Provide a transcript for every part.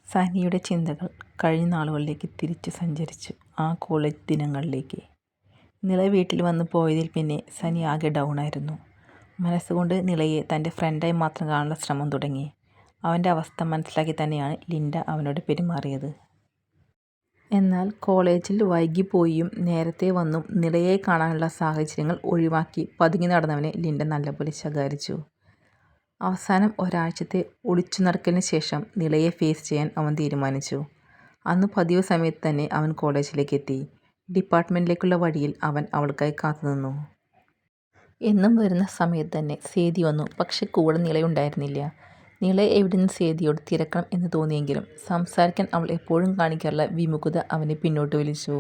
സനിയുടെ ചിന്തകൾ കഴിഞ്ഞ നാളുകളിലേക്ക് തിരിച്ചു സഞ്ചരിച്ചു. ആ കോളേജ് ദിനങ്ങളിലേക്ക്. നിള വീട്ടിൽ വന്ന് പോയതിൽ പിന്നെ സനി ആകെ ഡൗണായിരുന്നു. മനസ്സുകൊണ്ട് നിളയെ തൻ്റെ ഫ്രണ്ടായി മാത്രം കാണാനുള്ള ശ്രമം തുടങ്ങി. അവൻ്റെ അവസ്ഥ മനസ്സിലാക്കി തന്നെയാണ് ലിൻഡ അവനോട് പെരുമാറിയത്. എന്നാൽ കോളേജിൽ വൈകിപ്പോയും നേരത്തെ വന്നും നിളയെ കാണാനുള്ള സാഹചര്യങ്ങൾ ഒഴിവാക്കി പതുങ്ങി നടന്നവനെ ലിൻഡ നല്ലപോലെ ശകാരിച്ചു. അവസാനം ഒരാഴ്ചത്തെ ഒളിച്ചു നടക്കലിന് ശേഷം നിളയെ ഫേസ് ചെയ്യാൻ അവൻ തീരുമാനിച്ചു. അന്ന് പതിവ് സമയത്ത് തന്നെ അവൻ കോളേജിലേക്ക് എത്തി. ഡിപ്പാർട്ട്മെൻറ്റിലേക്കുള്ള വഴിയിൽ അവൻ അവൾക്കായി കാത്തുനിന്നു. എന്നും വരുന്ന സമയത്ത് തന്നെ സേതി വന്നു. പക്ഷെ കൂടെ നിളയുണ്ടായിരുന്നില്ല. നിള എവിടുന്ന് സേതിയോട് തിരക്കണം എന്ന് തോന്നിയെങ്കിലും സംസാരിക്കാൻ അവൾ എപ്പോഴും കാണിക്കാറുള്ള വിമുഖത അവനെ പിന്നോട്ട് വലിച്ചു.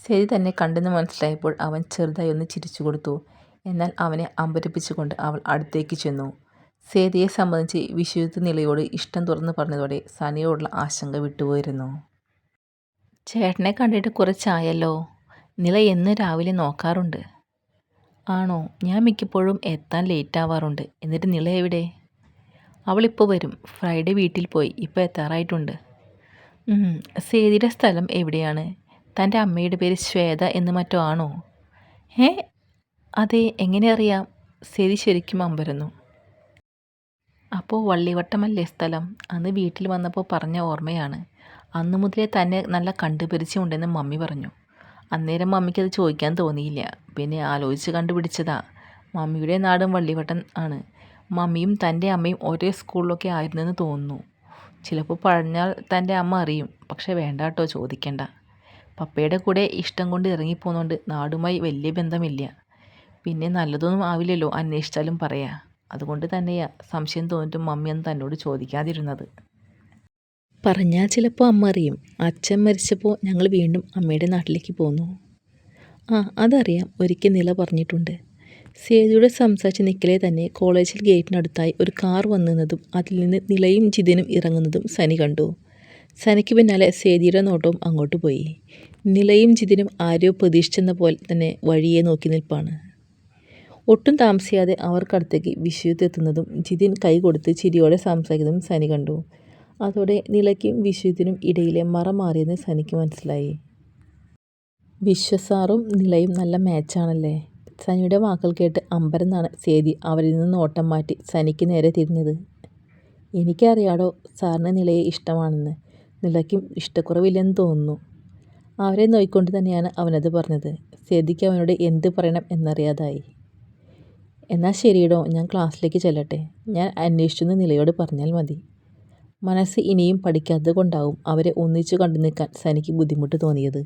സേതി തന്നെ കണ്ടെന്ന് മനസ്സിലായപ്പോൾ അവൻ ചെറുതായി ഒന്ന് ചിരിച്ചു കൊടുത്തു. എന്നാൽ അവനെ അമ്പരപ്പിച്ചുകൊണ്ട് അവൾ അടുത്തേക്ക് ചെന്നു. സേതിയെ സംബന്ധിച്ച് വിശ്വജിത്ത് നിളയോട് ഇഷ്ടം തുറന്നു പറഞ്ഞതോടെ സനിയോടുള്ള ആശങ്ക വിട്ടുപോയിരുന്നു. ചേട്ടനെ കണ്ടിട്ട് കുറച്ചായല്ലോ. നിള എന്ന് രാവിലെ നോക്കാറുണ്ട്. ആണോ? ഞാൻ മിക്കപ്പോഴും എത്താൻ ലേറ്റ് ആവാറുണ്ട്. എന്നിട്ട് നിള എവിടെ? അവളിപ്പോൾ വരും. ഫ്രൈഡേ വീട്ടിൽ പോയി. ഇപ്പോൾ എത്താറായിട്ടുണ്ട്. സേതിയുടെ സ്ഥലം എവിടെയാണ്? തൻ്റെ അമ്മയുടെ പേര് ശ്വേത എന്ന് മറ്റോ ആണോ? അതെ, എങ്ങനെ അറിയാം? സേതി ശരിക്കും അമ്പരന്നു. അപ്പോൾ വള്ളിവട്ടമല്ലേ സ്ഥലം? അന്ന് വീട്ടിൽ വന്നപ്പോൾ പറഞ്ഞ ഓർമ്മയാണ്. അന്നു മുതലേ തന്നെ നല്ല കണ്ടുപരിചയമുണ്ടെന്ന് മമ്മി പറഞ്ഞു. അന്നേരം മമ്മിക്കത് ചോദിക്കാൻ തോന്നിയില്ല. പിന്നെ ആലോചിച്ച് കണ്ടുപിടിച്ചതാ. മമ്മിയുടെ നാടും വള്ളിവട്ടം ആണ്. മമ്മിയും തൻ്റെ അമ്മയും ഒരേ സ്കൂളിലൊക്കെ ആയിരുന്നെന്ന് തോന്നുന്നു. ചിലപ്പോൾ പറഞ്ഞാൽ തൻ്റെ അമ്മ അറിയും. പക്ഷെ വേണ്ട കേട്ടോ, ചോദിക്കണ്ട. പപ്പയുടെ കൂടെ ഇഷ്ടം കൊണ്ട് ഇറങ്ങിപ്പോന്നുകൊണ്ട് നാടുമായി വലിയ ബന്ധമില്ല. പിന്നെ നല്ലതൊന്നും ആവില്ലല്ലോ അന്വേഷിച്ചാലും പറയാ. അതുകൊണ്ട് തന്നെയാ സംശയം തോന്നിട്ടും മമ്മി അന്ന് തന്നോട് ചോദിക്കാതിരുന്നത്. പറഞ്ഞാൽ ചിലപ്പോൾ അമ്മ അറിയും. അച്ഛൻ മരിച്ചപ്പോൾ ഞങ്ങൾ വീണ്ടും അമ്മയുടെ നാട്ടിലേക്ക് പോന്നു. അതറിയാം, ഒരിക്കൽ നില പറഞ്ഞിട്ടുണ്ട്. സേതിയുടെ സംസാരിച്ച് നിൽക്കലേ തന്നെ കോളേജിൽ ഗേറ്റിനടുത്തായി ഒരു കാർ വന്നതും അതിൽ നിന്ന് നിലയും ജിതിനും ഇറങ്ങുന്നതും സനി കണ്ടു. സനിക്ക് പിന്നാലെ സേതിയുടെ നോട്ടവും അങ്ങോട്ട് പോയി. നിലയും ജിതിനും ആരെയോ പ്രതീക്ഷിച്ചെന്ന പോലെ തന്നെ വഴിയെ നോക്കി നിൽപ്പാണ്. ഒട്ടും താമസിയാതെ അവർക്കടുത്തേക്ക് വിശ്വജിത്ത് എത്തുന്നതും ജിതിൻ കൈ കൊടുത്ത് ചിരിയോടെ സംസാരിക്കുന്നതും സനി കണ്ടു. അതോടെ നിലയ്ക്കും വിശ്വജിത്തിനും ഇടയിലെ മറ മാറിയെന്ന് സനിക്ക് മനസ്സിലായി. വിശ്വസാറും നിലയും നല്ല മാച്ചാണല്ലേ? സനിയുടെ വാക്കുകൾ കേട്ട് അമ്പരന്നാണ് സേതി അവരിൽ നിന്ന് നോട്ടം മാറ്റി സനിക്ക് നേരെ തിരിഞ്ഞത്. എനിക്കറിയാടോ സാറിന് നിലയെ ഇഷ്ടമാണെന്ന്. നിലയ്ക്കും ഇഷ്ടക്കുറവില്ലെന്ന് തോന്നുന്നു. അവരെ നോയിക്കൊണ്ട് തന്നെയാണ് അവനത് പറഞ്ഞത്. സേതിക്ക് അവനോട് എന്ത് പറയണം എന്നറിയാതായി. എന്നാൽ ശരിയിടോ, ഞാൻ ക്ലാസ്സിലേക്ക് ചെല്ലട്ടെ. ഞാൻ അന്വേഷിച്ചെന്ന് നിലയോട് പറഞ്ഞാൽ മതി. മനസ്സ് ഇനിയും പഠിക്കാത്തത് കൊണ്ടാവും അവരെ ഒന്നിച്ചു കണ്ടു നിൽക്കാൻ സനിക്ക് ബുദ്ധിമുട്ട് തോന്നിയത്.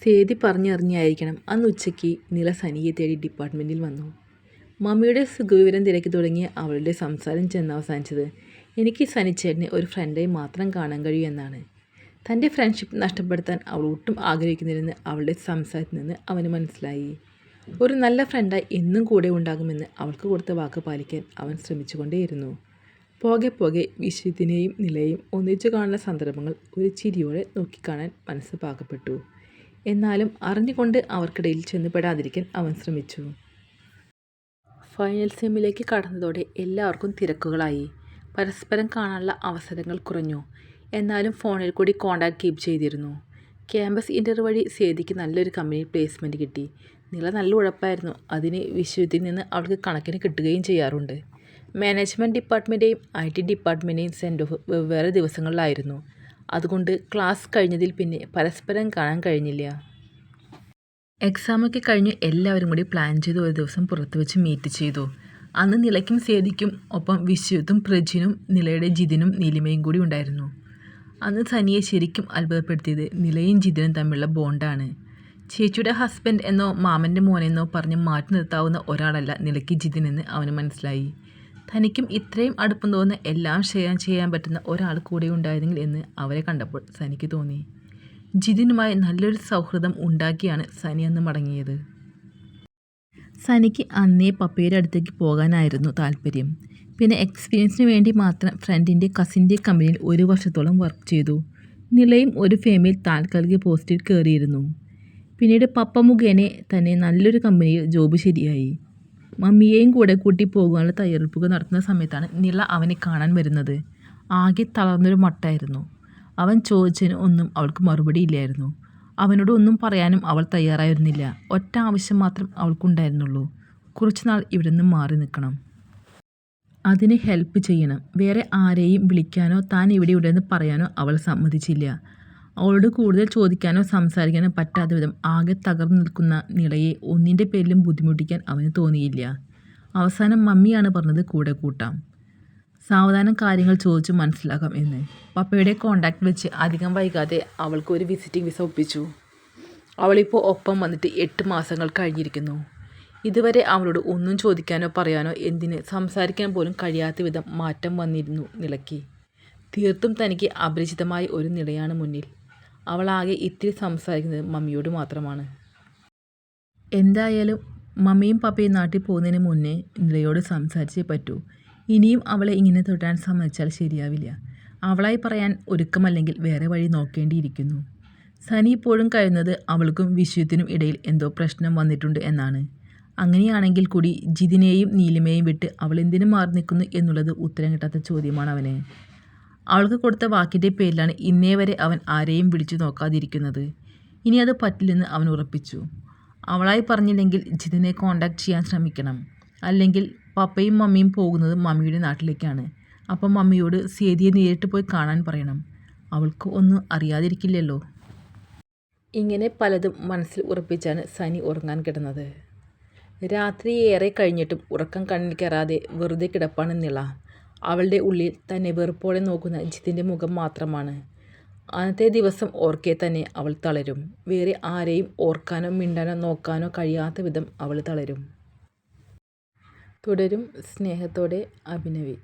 സേതി പറഞ്ഞറിഞ്ഞായിരിക്കണം അന്ന് ഉച്ചയ്ക്ക് നില സനിയെ തേടി ഡിപ്പാർട്ട്മെൻറ്റിൽ വന്നു. മമ്മിയുടെ സുഖവിവരം തിരക്കി തുടങ്ങിയ അവളുടെ സംസാരം ചെന്ന് അവസാനിച്ചത് എനിക്ക് സനിച്ചേട്ടനെ ഒരു ഫ്രണ്ടായി മാത്രം കാണാൻ കഴിയൂ എന്നാണ്. തൻ്റെ ഫ്രണ്ട്ഷിപ്പ് നഷ്ടപ്പെടുത്താൻ അവൾ ഒട്ടും ആഗ്രഹിക്കുന്നില്ലെന്ന് അവളുടെ സംസാരത്തിൽ നിന്ന് അവന് മനസ്സിലായി. ഒരു നല്ല ഫ്രണ്ടായി എന്നും കൂടെ ഉണ്ടാകുമെന്ന് അവൾക്ക് കൊടുത്ത വാക്ക് പാലിക്കാൻ അവൻ ശ്രമിച്ചുകൊണ്ടേയിരുന്നു. പോകെ പോകെ വിശ്വജിത്തിനെയും നിലയെയും ഒന്നിച്ചു കാണുന്ന സന്ദർഭങ്ങൾ ഒരു ചിരിയോടെ നോക്കിക്കാണാൻ മനസ്സ് പാകപ്പെട്ടു. എന്നാലും അറിഞ്ഞുകൊണ്ട് അവർക്കിടയിൽ ചെന്നുപെടാതിരിക്കാൻ അവൻ ശ്രമിച്ചു. ഫൈനൽ സെമ്മിലേക്ക് കടന്നതോടെ എല്ലാവർക്കും തിരക്കുകളായി. പരസ്പരം കാണാനുള്ള അവസരങ്ങൾ കുറഞ്ഞു. എന്നാലും ഫോണിൽ കൂടി കോണ്ടാക്ട് കീപ്പ് ചെയ്തിരുന്നു. ക്യാമ്പസ് ഇൻ്റർവ്യൂ വഴി സേതിക്ക് നല്ലൊരു കമ്പനി പ്ലേസ്മെൻറ്റ് കിട്ടി. നില നല്ല ഉഴപ്പായിരുന്നു. അതിന് വിശ്വജിത്തിൽ നിന്ന് അവൾക്ക് കണക്കിന് കിട്ടുകയും ചെയ്യാറുണ്ട്. മാനേജ്മെൻറ്റ് ഡിപ്പാർട്ട്മെൻറ്റേയും IT ഡിപ്പാർട്ട്മെൻറ്റേയും സെൻഡ് ഓഫ് വെവ്വേറെ ദിവസങ്ങളിലായിരുന്നു. അതുകൊണ്ട് ക്ലാസ് കഴിഞ്ഞതിൽ പിന്നെ പരസ്പരം കാണാൻ കഴിഞ്ഞില്ല. എക്സാമൊക്കെ കഴിഞ്ഞ് എല്ലാവരും കൂടി പ്ലാൻ ചെയ്ത് ഒരു ദിവസം പുറത്ത് വെച്ച് മീറ്റ് ചെയ്തു. അന്ന് നിലയ്ക്കും സേതിക്കും ഒപ്പം വിശ്വജിത്തും പ്രജിനും നിലയുടെ ജിതിനും നീലിമയും കൂടി ഉണ്ടായിരുന്നു. അന്ന് സനിയെ ശരിക്കും അത്ഭുതപ്പെടുത്തിയത് നിലയും ജിതിനും തമ്മിലുള്ള ബോണ്ടാണ്. ചേച്ചിയുടെ ഹസ്ബൻഡ് എന്നോ മാമൻ്റെ മോനെന്നോ പറഞ്ഞ് മാറ്റി നിർത്താവുന്ന ഒരാളല്ല നിലയ്ക്ക് ജിതിനെന്ന് അവന് മനസ്സിലായി. തനിക്കും ഇത്രയും അടുപ്പം തോന്നുന്ന എല്ലാം ചെയ്യാൻ പറ്റുന്ന ഒരാൾ കൂടെ ഉണ്ടായിരുന്നെങ്കിൽ എന്ന് അവരെ കണ്ടപ്പോൾ സനിക്ക് തോന്നി. ജിതിനുമായി നല്ലൊരു സൗഹൃദം ഉണ്ടാക്കിയാണ് സനി അന്ന് മടങ്ങിയത്. സനിക്ക് അന്നേ പപ്പയുടെ അടുത്തേക്ക് പോകാനായിരുന്നു താല്പര്യം. പിന്നെ എക്സ്പീരിയൻസിന് വേണ്ടി മാത്രം ഫ്രണ്ടിൻ്റെ കസിൻ്റെ കമ്പനിയിൽ 1 വർഷത്തോളം വർക്ക് ചെയ്തു. നിലയും ഒരു ഫേമിൽ താൽക്കാലിക പോസ്റ്റിൽ കയറിയിരുന്നു. പിന്നീട് പപ്പ മുഖേന തന്നെ നല്ലൊരു കമ്പനിയിൽ ജോബ് ശരിയായി. മമ്മിയെയും കൂടെ കൂട്ടി പോകാനുള്ള തയ്യാറെടുപ്പുകൾ നടത്തുന്ന സമയത്താണ് നില അവനെ കാണാൻ വരുന്നത്. ആകെ തളർന്നൊരു മട്ടായിരുന്നു. അവൻ ചോദിച്ചതിന് ഒന്നും അവൾക്ക് മറുപടിയില്ലായിരുന്നു. അവനോട് ഒന്നും പറയാനും അവൾ തയ്യാറായിരുന്നില്ല. ഒറ്റ ആവശ്യം മാത്രം അവൾക്കുണ്ടായിരുന്നുള്ളൂ. കുറച്ചുനാൾ ഇവിടെ നിന്ന് മാറി നിൽക്കണം. അതിന് ഹെൽപ്പ് ചെയ്യണം. വേറെ ആരെയും വിളിക്കാനോ താൻ ഇവിടെയുണ്ടെന്ന് പറയാനോ അവൾ സമ്മതിച്ചില്ല. അവളോട് കൂടുതൽ ചോദിക്കാനോ സംസാരിക്കാനോ പറ്റാത്ത വിധം ആകെ തകർന്നു നിൽക്കുന്ന നിളയെ ഒന്നിൻ്റെ പേരിലും ബുദ്ധിമുട്ടിക്കാൻ അവന് തോന്നിയില്ല. അവസാനം മമ്മിയാണ് പറഞ്ഞത് കൂടെ കൂട്ടാം, സാവധാനം കാര്യങ്ങൾ ചോദിച്ച് മനസ്സിലാക്കാം എന്ന്. പപ്പയുടെ കോണ്ടാക്ട് വെച്ച് അധികം വൈകാതെ അവൾക്ക് ഒരു വിസിറ്റിംഗ് വിസ ഒപ്പിച്ചു. അവളിപ്പോൾ ഒപ്പം വന്നിട്ട് 8 മാസങ്ങൾ കഴിഞ്ഞിരിക്കുന്നു. ഇതുവരെ അവളോട് ഒന്നും ചോദിക്കാനോ പറയാനോ എന്തിന് സംസാരിക്കാൻ പോലും കഴിയാത്ത വിധം മാറ്റം വന്നിരുന്നു നിളയ്ക്ക്. തീർത്തും തനിക്ക് അപരിചിതമായ ഒരു നിളയാണ് മുന്നിൽ. അവളാകെ ഇത്തിരി സംസാരിക്കുന്നത് മമ്മിയോട് മാത്രമാണ്. എന്തായാലും മമ്മിയും പപ്പയും നാട്ടിൽ പോകുന്നതിന് മുന്നേ നിളയോട് സംസാരിച്ചേ പറ്റൂ. ഇനിയും അവളെ ഇങ്ങനെ തൊട്ടാൻ സമ്മതിച്ചാൽ ശരിയാവില്ല. അവളായി പറയാൻ ഒരുക്കമല്ലെങ്കിൽ വേറെ വഴി നോക്കേണ്ടിയിരിക്കുന്നു. സനി ഇപ്പോഴും കഴിയുന്നത് അവൾക്കും വിശ്വത്തിനും ഇടയിൽ എന്തോ പ്രശ്നം വന്നിട്ടുണ്ട് എന്നാണ്. അങ്ങനെയാണെങ്കിൽ കൂടി ജിതിനെയും നീലിമയെയും വിട്ട് അവൾ എന്തിനു മാറി നിൽക്കുന്നു എന്നുള്ളത് ഉത്തരം കിട്ടാത്ത ചോദ്യമാണ് അവന്. അവൾക്ക് കൊടുത്ത വാക്കിൻ്റെ പേരിലാണ് ഇന്നേ വരെ അവൻ ആരെയും വിളിച്ചു നോക്കാതിരിക്കുന്നത്. ഇനി അത് പറ്റില്ലെന്ന് അവൻ ഉറപ്പിച്ചു. അവളായി പറഞ്ഞില്ലെങ്കിൽ ജിതിനെ കോണ്ടാക്ട് ചെയ്യാൻ ശ്രമിക്കണം. അല്ലെങ്കിൽ പപ്പയും മമ്മിയും പോകുന്നത് മമ്മിയുടെ നാട്ടിലേക്കാണ്. അപ്പം മമ്മിയോട് സേതിയെ നേരിട്ട് പോയി കാണാൻ പറയണം. അവൾക്ക് ഒന്നും അറിയാതിരിക്കില്ലല്ലോ. ഇങ്ങനെ പലതും മനസ്സിൽ ഉറപ്പിച്ചാണ് സനി ഉറങ്ങാൻ കിടന്നത്. രാത്രി ഏറെ കഴിഞ്ഞിട്ടും ഉറക്കം കണ്ണിൽ കയറാതെ വെറുതെ കിടപ്പാണ് നിള. അവളുടെ ഉള്ളിൽ തന്നെ വെറുപ്പോടെ നോക്കുന്ന ജിതിൻ്റെ മുഖം മാത്രമാണ്. അന്നത്തെ ദിവസം ഓർക്കെ തന്നെ അവൾ തളരും. വേറെ ആരെയും ഓർക്കാനോ മിണ്ടാനോ നോക്കാനോ കഴിയാത്ത വിധം അവൾ തളരും. തുടരും. സ്നേഹത്തോടെ, അഭിനവി.